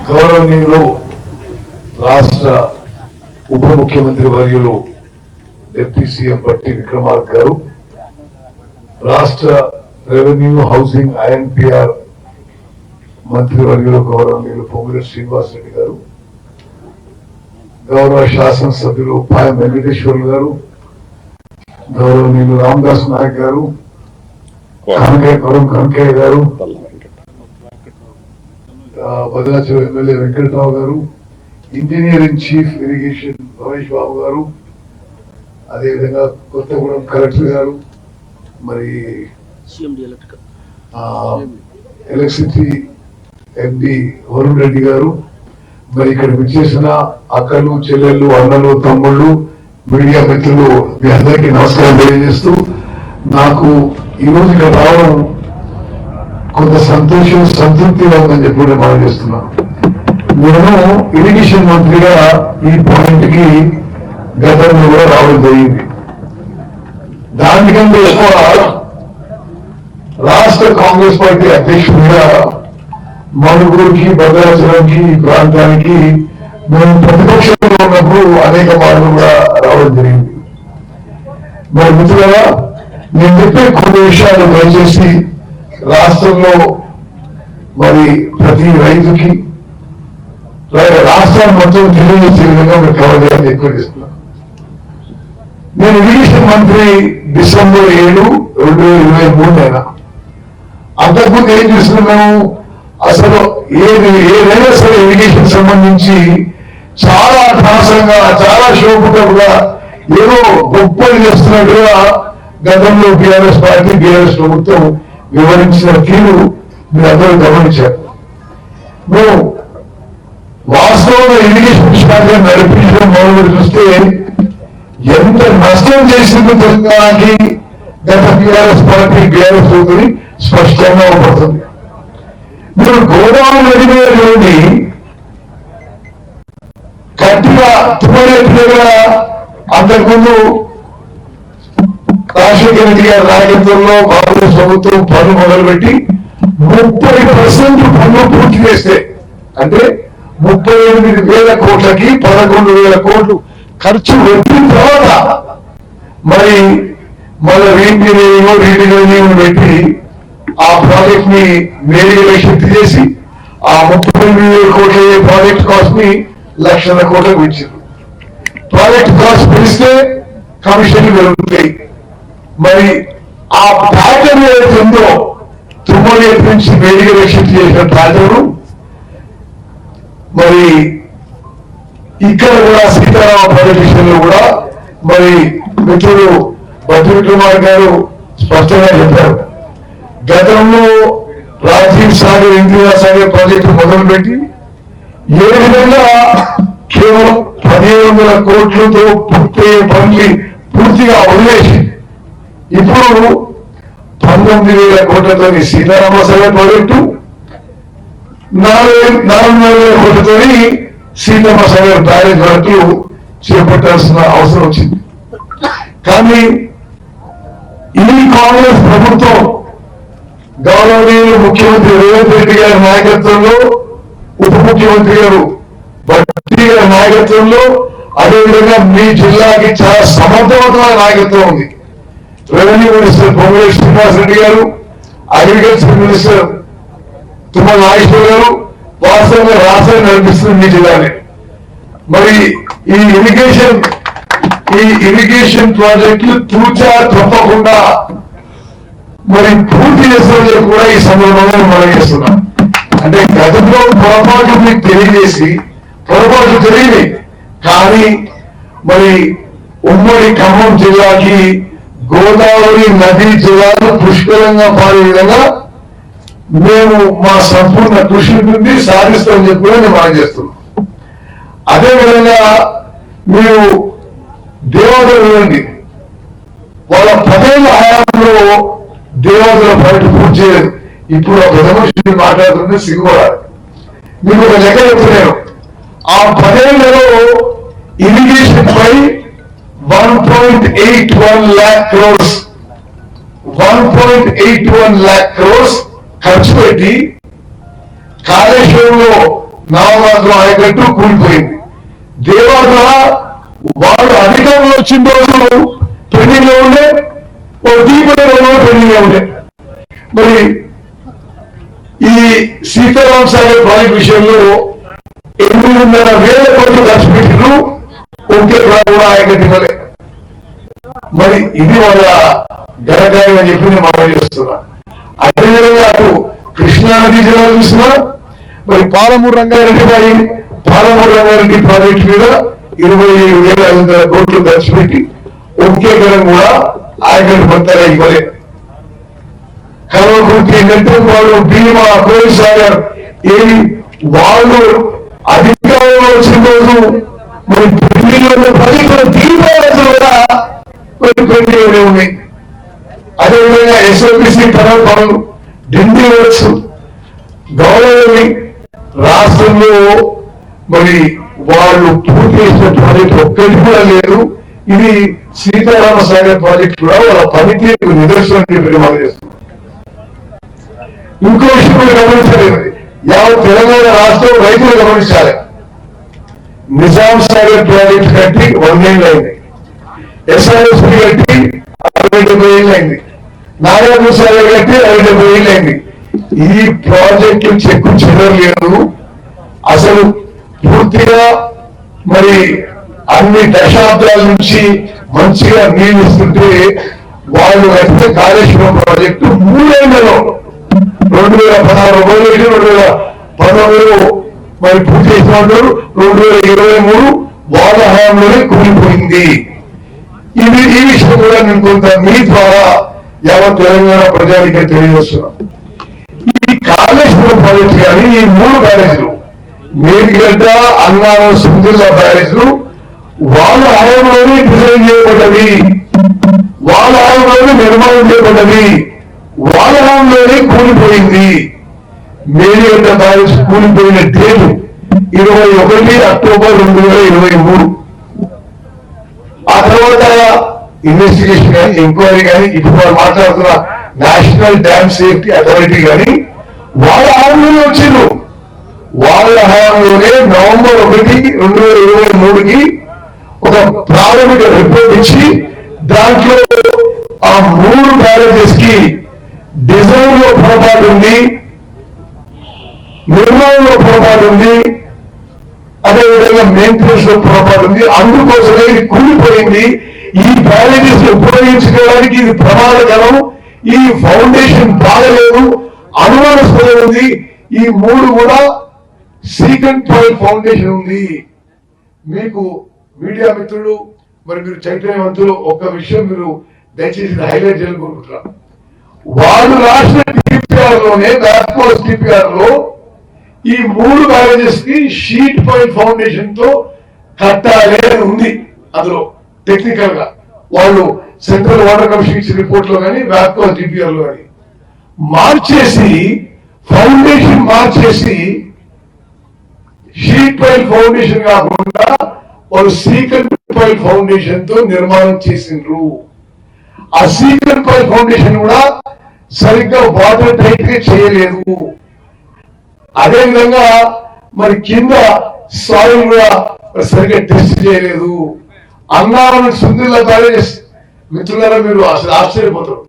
గౌరవనీయులు రాష్ట్ర ఉప ముఖ్యమంత్రి వర్యులు డిప్యూటీ సీఎం బట్టి విక్రమార్క గారు, రాష్ట్ర రెవెన్యూ హౌసింగ్ ఐఎన్పిఆర్ మంత్రి వర్యులు గౌరవనీయులు పొంగులేటి శ్రీనివాస్ రెడ్డి గారు, గౌరవ శాసనసభ్యులు పాయం వెంకటేశ్వర్లు గారు, గౌరవనీయులు రామదాస్ నాయక్ గారు, కనకయ్య గారు, భద్రాచలం ఎమ్మెల్యే వెంకటరావు గారు, engineering chief irrigation Ramesh Babu గారు, అదేవిధంగా కొత్తగూడెం కలెక్టర్ గారు, మరి ఎలక్ట్రిసిటీ ఎండి వరుణ్ రెడ్డి గారు, మరి ఇక్కడ విచ్చేసిన అక్కలు, చెల్లెళ్ళు, అన్నలు, తమ్ముళ్ళు, మీడియా మిత్రులు, మీ అందరికీ నమస్కారం తెలియజేస్తూ, నాకు ఈరోజు ఇక్కడ రావడం కొంత సంతోషం, సంతృప్తిగా ఉందని చెప్పి కూడా మనం చేస్తున్నాను. నేను ఇరిగేషన్ మంత్రిగా ఈ పాయింట్ కి గతంలో కూడా రావడం జరిగింది. దానికంటే ఎక్కువ రాష్ట్ర కాంగ్రెస్ పార్టీ అధ్యక్షుడిగా మణుగూరుకి, భద్రాచలంకి, ఈ ప్రాంతానికి మేము ప్రతిపక్షంలో ఉన్నప్పుడు అనేక మార్లు కూడా రావడం జరిగింది. మరి మిత్రులారా, నేను చెప్పే కొన్ని విషయాలు దయచేసి రాష్ట్రంలో మరి ప్రతి రైతుకి రాష్ట్రాన్ని మొత్తం తెలియజేసే విధంగా మీరు కవర్ చేయాలని ఎక్కువ. నేను ఇరిగేషన్ మంత్రి డిసెంబర్ 7, 2023 అయినా. అంతకుముందు ఏం చేస్తున్నాము, అసలు ఏదైనా సరే ఇరిగేషన్ సంబంధించి చాలా అభ్యాసంగా, చాలా శోభగా ఏదో గొప్పలు చేస్తున్నట్టుగా గతంలో టీఆర్ఎస్ పార్టీ, టీఆర్ఎస్ ప్రభుత్వం వివరించిన తీరు మీరు అందరూ గమనించారు. మేము వాస్తవంగా ఇరిగేషన్ శాఖ నడిపించడం మొదలు చూస్తే ఎంత నష్టం చేసిందో తెలంగాణకి గత టీఆర్ఎస్ పార్టీ, టీఆర్ఎస్ ప్రభుత్వం స్పష్టంగా అవపడుతుంది. మీరు గోదావరి నది మీద గట్టిగా తుమ్మలేట్లుగా అంతకుముందు రాజశేఖర రెడ్డి గారి నాయకత్వంలో కాంగ్రెస్ ప్రభుత్వం పనులు మొదలుపెట్టి 30% పనులు పూర్తి చేస్తే, అంటే 38,000 కోట్లకి 11,000 కోట్లు ఖర్చు పెట్టిన తర్వాత మరి మళ్ళీ రీడిజైనింగ్ పెట్టి ఆ ప్రాజెక్ట్ ని మేరీ శక్తి చేసి ఆ 38,000 కోట్ల ప్రాజెక్ట్ కాస్ట్ ని 1,00,000 కోట్లకు ఇచ్చారు. ప్రాజెక్ట్ కాస్ట్ పెరిస్తే కమిషన్లు పెరుగుతాయి. మరి ఆ ప్యాటర్న్ ఏదైతుందో తుమ్మలేటి నుంచి వేడిగా రక్షించి చేసిన ప్యాటర్న్ మరి ఇక్కడ కూడా సీతారామ ప్రాజెక్ట్ విషయంలో కూడా మరి మిత్రులు బట్టి విక్రమార్క గారు స్పష్టంగా చెప్పారు. గతంలో రాజీవ్ సాగర్, ఇందిరా సాగర్ ప్రాజెక్టు మొదలుపెట్టి ఏ విధంగా కేవలం 1,500 కోట్లతో పూర్తయ్యే పనులు పూర్తిగా వదిలేసి ఇప్పుడు 19,000 కోట్లతో సీతారామ సాగర్ ప్రాజెక్టు, 4,000 కోట్లతో సీతమ్మ సాగర్ బ్యారేజ్ వరకు చేపట్టాల్సిన అవసరం వచ్చింది. కానీ ఈ కాంగ్రెస్ ప్రభుత్వం గౌరవనీయులు ముఖ్యమంత్రి రేవంత్ రెడ్డి గారి నాయకత్వంలో, ఉప ముఖ్యమంత్రి గారు బట్టి గారి నాయకత్వంలో, అదేవిధంగా మీ జిల్లాకి చాలా సమర్థవంతమైన నాయకత్వం ఉంది. రెవెన్యూ మినిస్టర్ పొంగులేటి శ్రీనివాస్ రెడ్డి గారు, అగ్రికల్చర్ మినిస్టర్ తుమ్మల నాగేశ్వర్ గారు వాస్తవంగా రాష్ట్రాన్ని నడిపిస్తుంది మీ జిల్లానే. మరి ఈ ఇరిగేషన్ ప్రాజెక్టులు తూచా తప్పకుండా మరి పూర్తి చేస్తున్నది కూడా ఈ సందర్భంగా మనం చేస్తున్నాం. అంటే గతంలో పొరపాటు మీకు తెలియజేసి పొరపాటు తెలియదు, కానీ మరి ఉమ్మడి ఖమ్మం జిల్లాకి గోదావరి నదీ జలాలు పుష్కలంగా పారే విధంగా మేము మా సంపూర్ణ కృషి నుండి సాధిస్తామని చెప్పి కూడా మేము చేస్తున్నాం. అదేవిధంగా మీరు దేవాదులు వినండి, వాళ్ళ 10 ఏళ్ల హయాంలో దేవాదుల ప్రాజెక్టు పూర్తి చేయలేదు. ఇప్పుడు ఆ పెద్ద మనిషి మాట్లాడుతుంటే సిగ్గుపడాలి. మీకు ఒక లెక్క చెప్తున్నాను, ఆ 10 ఏళ్లలో ఇరిగేషన్ పై 1.81 lakh crores 1.81 lakh crores ఖర్చు పెట్టి కాళేశ్వరంలో నామమాత్రం ఆయకట్టు కూలిపోయింది. దేవాదుల వాళ్ళు అధికంగా వచ్చిన రోజు పెండింగ్ లో ఉండే, ఒక దీపమైన రోజు పెండింగ్ లో ఉండే. మరి ఈ సీతారాం సాగర్ ప్రాజెక్ట్ విషయంలో 8,500 కోట్లు ఖర్చు పెట్టిన ఒకే కూడా ఆయకట్టు ఇవ్వలే. మరి ఇది వాళ్ళ ఘనకార్యం అని చెప్పి నేను మనం చేస్తున్నా. అదేవిధంగా అటు కృష్ణానదీ జిల్లా చూసినా మరి పాలమూరు రంగారెడ్డి ప్రాజెక్టు మీద 27,500 కోట్లు ఖర్చు పెట్టి ఒకే గణం కూడా ఆయకట్టు మొత్తాగా ఇవ్వలే. కల్వకుర్తి ఏంటంటే వాళ్ళు భీమా కోయిసాగర్ ఏది వాళ్ళు అధికారంలో వచ్చిన రోజు మరి ప్రాజెక్టుల తీర్మానాలు కూడా కొన్ని ఉన్నాయి. అదేవిధంగా ఎస్ఎల్బిసి టనల్ పనులు, ఢిల్లీ వర్క్స్, గౌరవని రాష్ట్రంలో మరి వాళ్ళు పూర్తి చేసిన ప్రాజెక్టు ఒక్కటి కూడా లేదు. ఇది సీతారామ సాగర్ ప్రాజెక్టు కూడా వాళ్ళ పనితీరు నిదర్శనం చెప్పి మనం చేస్తున్నాం. ఇంకో విషయం కూడా గమనించలేదు, యావత్ తెలంగాణ రాష్ట్రం రైతులు గమనించాలి. నిజాం సాగర్ ప్రాజెక్టు కట్టి 100 ఏళ్ళు అయింది, ఎస్ఆర్ఎస్పీ కట్టి 60-70 ఏళ్ళు అయింది, నాగార్జున సాగర్ కట్టి 60-70 ఏళ్ళు అయింది. ఈ ప్రాజెక్టు చెక్కు చెదరలేదు. అసలు పూర్తిగా మరి అన్ని దశాబ్దాల నుంచి మంచిగా నీళ్ళు ఇస్తుంటే వాళ్ళు అయితే కాళేశ్వరం ప్రాజెక్టు 3 ఏళ్లలో 2016 2019 మరి పూర్తి చేసినట్టు 2023 వాళ్ళ హయాంలోనే కూలిపోయింది. ఈ విషయం కూడా నేను కొంత మీ ద్వారా యావత్ తెలంగాణ ప్రజానికి తెలియజేస్తున్నాం. ఈ కాళేశ్వరం ప్రాజెక్టు కానీ ఈ 3 బ్యారేజ్లు మేడిగడ్డ, అన్నారం, సుందిల్లా బ్యారేజ్లు వాళ్ళ హయాంలోనే డిజైన్ చేయబడ్డవి, వాళ్ళ హయాంలోనే నిర్మాణం చేయబడ్డవి, వాళ్ళ హయాంలోనే కూలిపోయింది. మేడిగడ్డ బ్యారేజ్ కూలిపోయిన డేటు 21 అక్టోబర్ 2023. ఆ తర్వాత ఇన్వెస్టిగేషన్ కానీ ఎంక్వైరీ కానీ ఇప్పుడు మాట్లాడుతున్న నేషనల్ డ్యామ్ సేఫ్టీ అథారిటీ కానీ వాళ్ళ హయాంలోనే వచ్చిండ్రు. వాళ్ళ హయాంలోనే నవంబర్ 1, 2023కి ఒక ప్రాథమిక రిపోర్ట్ ఇచ్చి దాంట్లో ఆ 3 బ్యారేజెస్ కి డిజైన్ లో పొరపాటు ఉంది, నిర్మాణంలో పొరపాటు ఉంది, అదేవిధంగా మెయింటెనెన్స్ లో పొరపాటు ఉంది, అందుకోసమే ఇది కూలిపోయింది. ఈ బ్యారేజెస్ ఉపయోగించుకోవడానికి ఇది ప్రమాదకరం, ఈ ఫౌండేషన్ బాగలేదు, అనుమానాస్పదం ఉంది. ఈ 3 కూడా సీకెండ్ పాయింట్ ఫౌండేషన్ ఉంది. మీకు మీడియా మిత్రులు మరి మీరు చైతన్యవంతులు ఒక్క విషయం మీరు దయచేసి హైలైట్ చేయాలనుకుంటున్నారు. వాళ్ళు రాసిన టీపీఆర్ లోనే బ్యాక్పోజ్ టీపీఆర్ లో ఈ 3 బ్యారేజెస్ కి షీట్ పాయింట్ ఫౌండేషన్ తో కట్టాలి అని ఉంది. అందులో టెక్నికల్ గా వాళ్ళు సెంట్రల్ వాటర్ కమిషన్ రిపోర్ట్ లో కానీ బ్యాక్పోజ్ టీపీఆర్ లో కానీ మార్చేసి ఫౌండేషన్ మార్చేసి షీట్ పైల్ ఫౌండేషన్ కాకుండా వాళ్ళు సీకెండ్ పైల్ ఫౌండేషన్ తో నిర్మాణం చేసిండ్రు. ఆ సీకెండ్ పైల్ ఫౌండేషన్ కూడా సరిగ్గా వాటర్ టైట్ గా చేయలేదు. అదేవిధంగా మరి కింద సాయిల్ కూడా సరిగ్గా టెస్ట్ చేయలేదు. అన్నారం సుందిల్లా బ్యారేజెస్ మిత్రులారా మీరు అసలు ఆశ్చర్యపోతారు.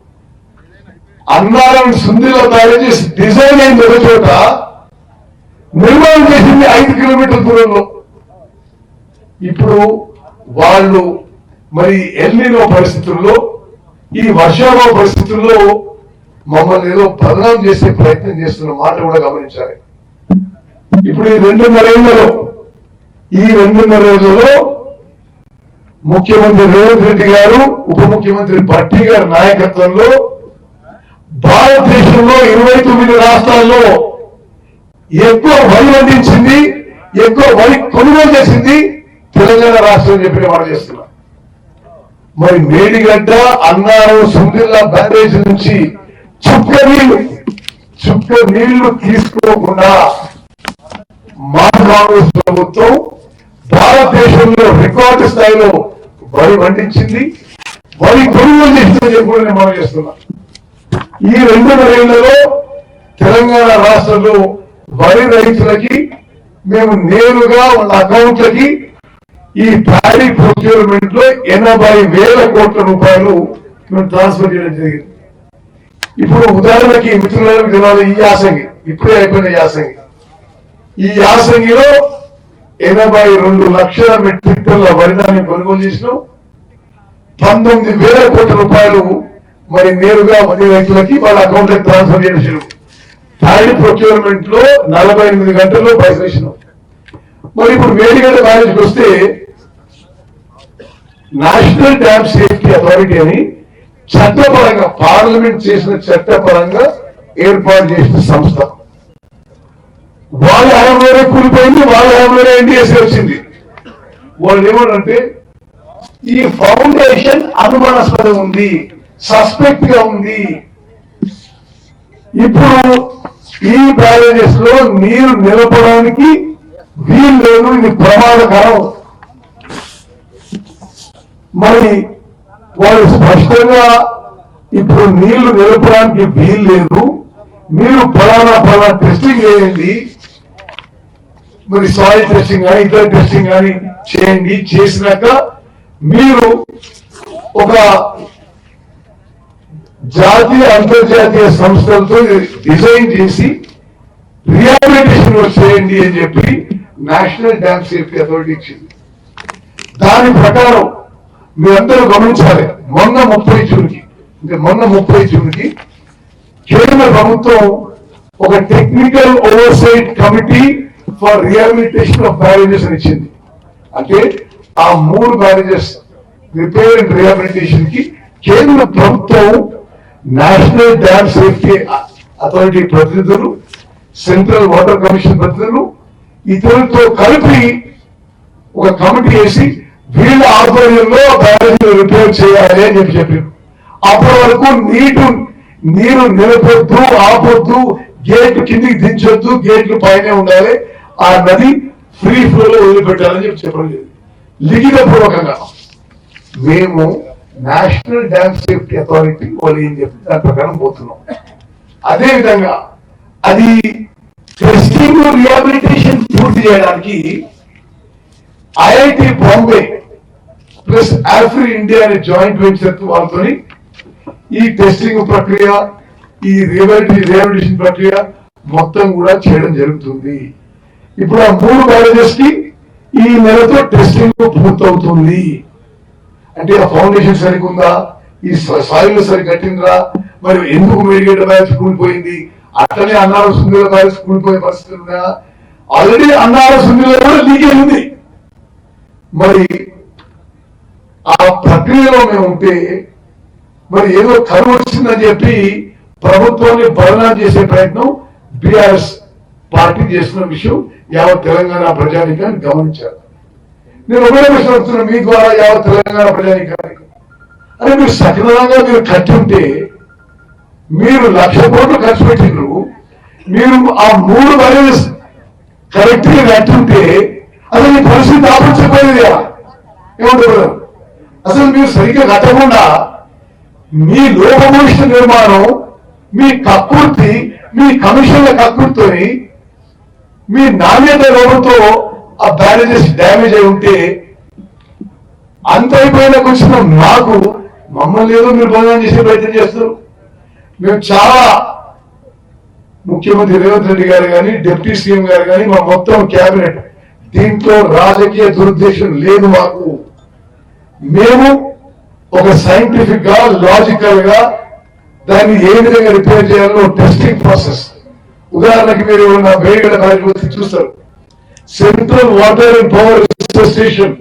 అన్నారం సుందిల్లా బ్యారేజెస్ డిజైన్ అయిన ఒక చోట నిర్మాణం చేసింది 5 కిలోమీటర్ల దూరంలో. ఇప్పుడు వాళ్ళు మరి ఎల్నినో పరిస్థితుల్లో, ఈ వర్షాభావ పరిస్థితుల్లో మమ్మల్ని ఏదో బదనాం చేసే ప్రయత్నం చేస్తున్న మాట కూడా గమనించాలి. ఇప్పుడు ఈ 2.5 ఏళ్లలో ముఖ్యమంత్రి రేవంత్ రెడ్డి గారు, ఉప ముఖ్యమంత్రి భట్టి గారి నాయకత్వంలో భారతదేశంలో 29 రాష్ట్రాల్లో ఎక్కువ వరి పండించింది, ఎక్కువ వరి కొనుగోలు చేసింది తెలంగాణ రాష్ట్రం చెప్పిన మాట చేస్తున్నా. మరి మేడిగడ్డ, అన్నారం, సుందిల్లా బ్యారేజ్ నుంచి చుక్క నీళ్లు తీసుకోకుండా మా కాంగ్రెస్ ప్రభుత్వం భారతదేశంలో రికార్డు స్థాయిలో వరి పండించింది, వరి కొనుగోలు చేసిందని చెప్పి నేను మనం చేస్తున్నా. ఈ 2.5 ఏళ్లలో తెలంగాణ రాష్ట్రంలో వరి రైతులకి మేము నేరుగా వాళ్ళ అకౌంట్లకి ఈ ప్యాడీ ప్రొక్యూర్మెంట్ లో 80,000 కోట్ల రూపాయలు మేము ట్రాన్స్ఫర్ చేయడం జరిగింది. ఇప్పుడు ఉదాహరణకి మిత్రులకు తెలవాలి, ఈ యాసంగి ఇప్పుడే అయిపోయిన యాసంగి, ఈ యాసంగిలో 82 లక్షల మెట్రిక్ టన్నుల వరిధాన్యం కొనుగోలు చేసినాం. 19,000 కోట్ల రూపాయలు మరి నేరుగా వరి రైతులకి వాళ్ళ అకౌంట్లకు ట్రాన్స్ఫర్ చేసినాం. ప్యాడీ ప్రొక్యూర్మెంట్ లో 48 గంటల్లో పైసలు ఇచ్చినాం. మరి ఇప్పుడు మేడిగడ్డ బ్యారేజ్కి వస్తే నేషనల్ డ్యామ్ సేఫ్టీ అథారిటీ అని చట్టపరంగా పార్లమెంట్ చేసిన చట్టపరంగా ఏర్పాటు చేసిన సంస్థ, వాళ్ళ హయాంలోనే కూలిపోయింది, వాళ్ళ హయాంలోనే ఎన్డీఎస్సీ వచ్చింది. వాళ్ళు ఏమంటే ఈ ఫౌండేషన్ అనుమానాస్పదం ఉంది, సస్పెక్ట్ గా ఉంది, ఇప్పుడు ఈ బ్యారేజెస్ లో నీరు నిలపడానికి వీలు లేదు, ఇది ప్రమాదకరం. మరి వాళ్ళు స్పష్టంగా ఇప్పుడు నీళ్లు నిలపడానికి వీలు లేదు, మీరు ఫలానా టెస్టింగ్ చేయండి, మరి సాయిల్ టెస్టింగ్ కానీ ఇతర టెస్టింగ్ కానీ చేయండి, చేసినాక మీరు ఒక జాతీయ అంతర్జాతీయ సంస్థలతో డిజైన్ చేసి రిహాబిలిటేషన్ చేయండి అని చెప్పి నేషనల్ డ్యామ్ సేఫ్టీ అథారిటీ ఇచ్చింది. దాని ప్రకారం మీరందరూ గమనించాలి, మొన్న 30 జూన్కి కేంద్ర ప్రభుత్వం ఒక technical oversight committee for rehabilitation of barrages అని ఇచ్చింది. అంటే ఆ 3 బ్యారేజెస్ రిపేర్ అండ్ రిహాబిలిటేషన్ కి కేంద్ర ప్రభుత్వం నేషనల్ డ్యామ్ సేఫ్టీ అథారిటీ ప్రతినిధులు, సెంట్రల్ వాటర్ కమిషన్ ప్రతినిధులు ఇతరులతో కలిపి ఒక కమిటీ వేసి వీళ్ళ ఆధ్వర్యంలో బ్యారేజ్ రిపేర్ చేయాలి అని చెప్పారు. అప్పటి వరకు నీరు నిలపొద్దు, ఆపొద్దు, గేట్లు కిందికి దించొద్దు, గేట్లు పైనే ఉండాలి, ఆ నది ఫ్రీ ఫ్లోలో వదిలిపెట్టాలని చెప్పడం లేదు. లిఖిత పూర్వకంగా మేము నేషనల్ డ్యామ్ సేఫ్టీ అథారిటీ వాళ్ళు ఏం చెప్పి దాని ప్రకారం పోతున్నాం. అదే విధంగా అది టెస్టింగ్ రిహాబిలిటేషన్ పూర్తి చేయడానికి ఐఐటి బాంబే ప్లస్ ఆఫ్రి ఇండియా అనే జాయింట్ వెంచర్ వాళ్ళతో ఈ టెస్టింగ్ ప్రక్రియ, ఈ రిహాబిలిటేషన్ ప్రక్రియ మొత్తం కూడా చేయడం జరుగుతుంది. ఇప్పుడు ఆ 3 బ్యారేజెస్ కి ఈ నెలతో టెస్టింగ్ పూర్తవుతుంది. అంటే ఆ ఫౌండేషన్ సరిగ్గా, ఈ సాయిల్ సరి కట్టిందా, మరి ఎందుకు మేడిగడ్డ బ్యారేజ్ కూలిపోయింది, అట్లనే అన్నారం సుందర బ్యారేజ్ కూలిపోయే పరిస్థితి ఉందా, ఆల్రెడీ అన్నారం సుందర కూడా లీకేజ్ ఉంది. మరి ఆ ప్రక్రియలో మేము ఉంటే మరి ఏదో కరువు వచ్చిందని చెప్పి ప్రభుత్వాన్ని బదనాం చేసే ప్రయత్నం బీఆర్ఎస్ పార్టీ చేస్తున్న విషయం యావత్ తెలంగాణ ప్రజానికాన్ని గమనించారు. నేను ఒకటే విషయం వస్తున్నా మీ ద్వారా యావత్ తెలంగాణ ప్రజానికానికి, అరే మీరు సకలంగా మీరు కట్టి ఉంటే, మీరు 1,00,000 కోట్లు ఖర్చు పెట్టిండ్రు, మీరు ఆ 3 బ్యారేజెస్ కరెక్ట్ గా కట్టి ఉంటే అసలు ఈ పరిస్థితి ఆపించకపోయేది. ఏమంటారు, అసలు మీరు సరిగ్గా కట్టకుండా మీ లోపభూయిష్ట నిర్మాణం, మీ కక్కుర్తి, మీ కమిషన్ల కక్కుర్తితో, మీ నాణ్యత లోపంతో ఆ బ్యారేజెస్ డ్యామేజ్ అయి ఉంటే అంత అయిపోయినాకు వచ్చిన మాకు మమ్మల్ని ఏదో మీరు బదనాం చేసే ప్రయత్నం చేస్తారు. మేము చాలా ముఖ్యమంత్రి రేవంత్ రెడ్డి గారు కానీ, డిప్యూటీ సీఎం గారు కానీ, మా మొత్తం క్యాబినెట్ దీంట్లో రాజకీయ దురుద్దేశం లేదు మాకు. మేము ఒక సైంటిఫిక్ గా, లాజికల్ గా దాన్ని ఏ విధంగా రిపేర్ చేయాలో టెస్టింగ్ ప్రాసెస్. ఉదాహరణకి మీరు నా మేడిగడ్డ బ్యారేజ్ చూస్తారు, central water and power research station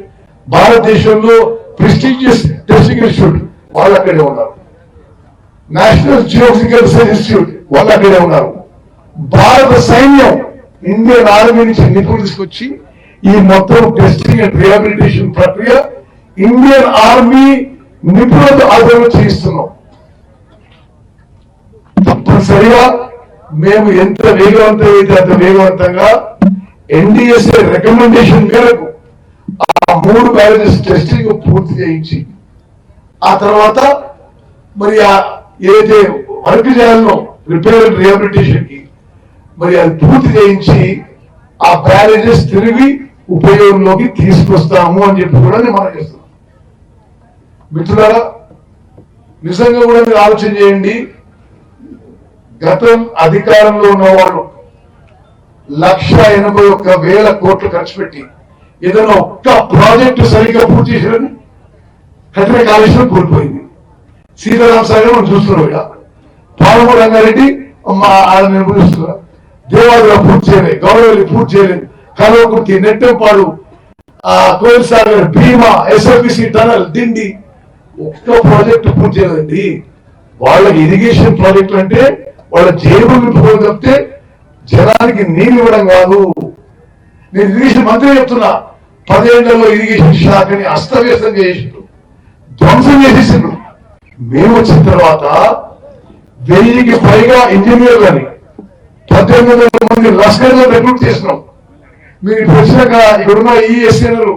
భారతదేశంలో ప్రెస్టీజియస్ టెస్టింగ్ ఇన్స్టిట్యూట్ వాళ్ళు అక్కడే ఉన్నారు. నేషనల్ జియోఫిజికల్ రీసెర్చ్ ఇన్స్టిట్యూట్ వాళ్ళు అక్కడే ఉన్నారు. భారత సైన్యం ఇండియన్ ఆర్మీ నుంచి నిపుణులు తీసుకొచ్చి ఈ మొత్తం టెస్టింగ్ అండ్ రిహాబిలిటేషన్ ప్రక్రియ ఇండియన్ ఆర్మీ నిపుణులతో ఆధ్వర్యంలో చేయిస్తున్నాం. తప్పనిసరిగా మేము ఎంత వేగవంతమైతే అంత వేగవంతంగా ఎన్డీఎస్ఏ రికమెండేషన్ మేరకు ఆ 3 బ్యారేజెస్ టెస్టింగ్ పూర్తి చేయించి, ఆ తర్వాత మరి ఏదైతే వర్క్ చేయాలనో రిపేర్ అండ్ రిహాబిలిటేషన్ కి మరి అది పూర్తి చేయించి ఆ బ్యారేజెస్ తిరిగి ఉపయోగంలోకి తీసుకొస్తాము అని చెప్పి కూడా నేను మనం చేస్తున్నాం. మిత్రులారా, నిజంగా కూడా మీరు ఆలోచన చేయండి. గతం అధికారంలో ఉన్న వాళ్ళు 1,81,000 కోట్లు ఖర్చు పెట్టి ఏదైనా ఒక్క ప్రాజెక్టు సరిగ్గా పూర్తి చేశారని కఠిన కాలుష్యం కోల్పోయింది. సీతారాం సాగర్ మనం చూస్తున్నాం. ఇక పాలమూరు రంగారెడ్డి నిర్వహిస్తున్నా, దేవాదుల పూర్తి చేయలేదు, గౌరవల్లి పూర్తి చేయలేదు, కల్వకుర్తి, నెట్టంపాడు, కోయిల్ సాగర్, భీమా, ఎస్ఎల్బిసి టనల్, దిండి ఒక్క ప్రాజెక్టు పూర్తి చేయలేదండి. వాళ్ళకి ఇరిగేషన్ ప్రాజెక్టులు అంటే వాళ్ళ జేబులు నింపుకోవడం తప్పితే జనానికి నీళ్ళు ఇవ్వడం కాదు. నేను ఇరిగేషన్ మంత్రి చెప్తున్నా, 10 ఏళ్లలో ఇరిగేషన్ శాఖని అస్తవ్యస్తం చేసిండు, ధ్వంసం చేసేసిండు. మేము వచ్చిన తర్వాత 1000కి పైగా ఇంజనీర్లని 1800 మంది లష్కర్లో రిక్రూట్ చేసినాం. మీరు ఇప్పుడు వచ్చినాక ఇక్కడున్న ఈఎస్ఎన్లు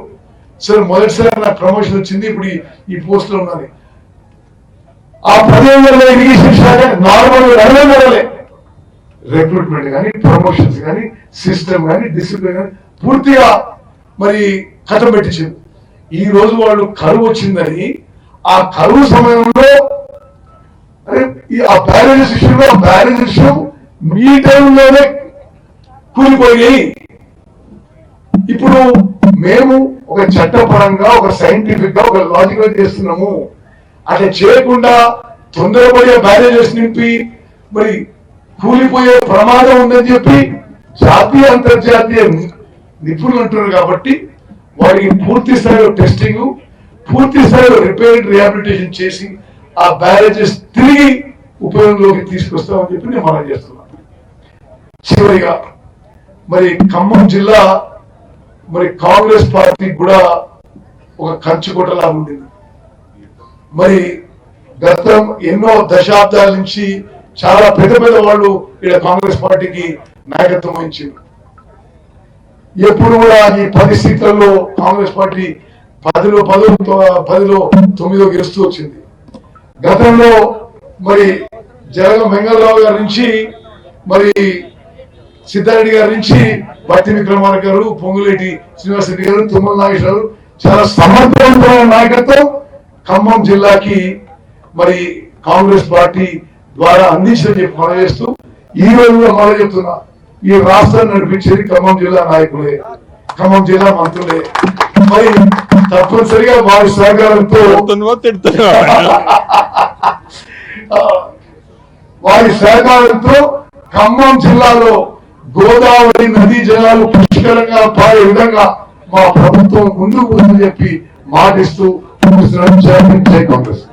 సార్ మొదటిసారి నాకు ప్రమోషన్ వచ్చింది, ఇప్పుడు ఈ పోస్ట్ లో ఉన్నది. ఆ 10 ఏళ్లలో ఇరిగేషన్ శాఖ నార్మల్ నడవలే, రిక్రూట్మెంట్ కానీ, ప్రమోషన్స్ కానీ, సిస్టమ్ కానీ, డిసిప్లిన్ కానీ పూర్తిగా మరి కథం పెట్టించింది. ఈ రోజు వాళ్ళు కరువు వచ్చిందని ఆ కరువు సమయంలో ఆ బ్యారేజెస్ విషయంలో ఆ బ్యారేజ్ విషయం మీ టైంలోనే కూలిపోయి, ఇప్పుడు మేము ఒక చట్టపరంగా, ఒక సైంటిఫిక్ గా, ఒక లాజికల్ చేస్తున్నాము. అట్లా చేయకుండా తొందరపడే బ్యారేజెస్ నింపి మరి కూలిపోయే ప్రమాదం ఉందని చెప్పి జాతీయ అంతర్జాతీయ నిపుణులు అంటున్నారు. కాబట్టి వారికి పూర్తి స్థాయిలో టెస్టింగ్, పూర్తి స్థాయిలో రిపేర్, రిహాబిలిటేషన్ చేసి ఆ బ్యారేజెస్ తిరిగి ఉపయోగంలోకి తీసుకొస్తామని చెప్పి నేను మనం చేస్తున్నాను. చివరిగా మరి ఖమ్మం జిల్లా మరి కాంగ్రెస్ పార్టీ కూడా ఒక కంచుకోటలా ఉండేది. మరి గతం ఎన్నో దశాబ్దాల నుంచి చాలా పెద్ద పెద్ద వాళ్ళు ఇక్కడ కాంగ్రెస్ పార్టీకి నాయకత్వం వహించింది. ఎప్పుడు కూడా ఈ 10 సీట్లలో కాంగ్రెస్ పార్టీ 10లో 9 గెలుస్తూ వచ్చింది. గతంలో మరి జరగ వెంగళరావు గారి నుంచి, మరి సిద్ధారెడ్డి గారి నుంచి, బట్టి విక్రమార్క గారు, పొంగులేటి శ్రీనివాసరెడ్డి గారు, తుమ్మల నాగేశ్వరరావు చాలా సమర్థవంతమైన నాయకత్వం ఖమ్మం జిల్లాకి మరి కాంగ్రెస్ పార్టీ ద్వారా అందించని చెప్పి మనం చేస్తూ ఈ రోజు మనం చెప్తున్నా, ఈ రాష్ట్రాన్ని నడిపించేది ఖమ్మం జిల్లా నాయకులే, ఖమ్మం జిల్లా మంత్రులే. మరి తప్పనిసరిగా వారి సహకారంతో ఖమ్మం జిల్లాలో గోదావరి నదీ జలాలు పుష్కలంగా పారే విధంగా మా ప్రభుత్వం ముందుకు పోతుందని చెప్పి మాటిస్తూ జై కాంగ్రెస్.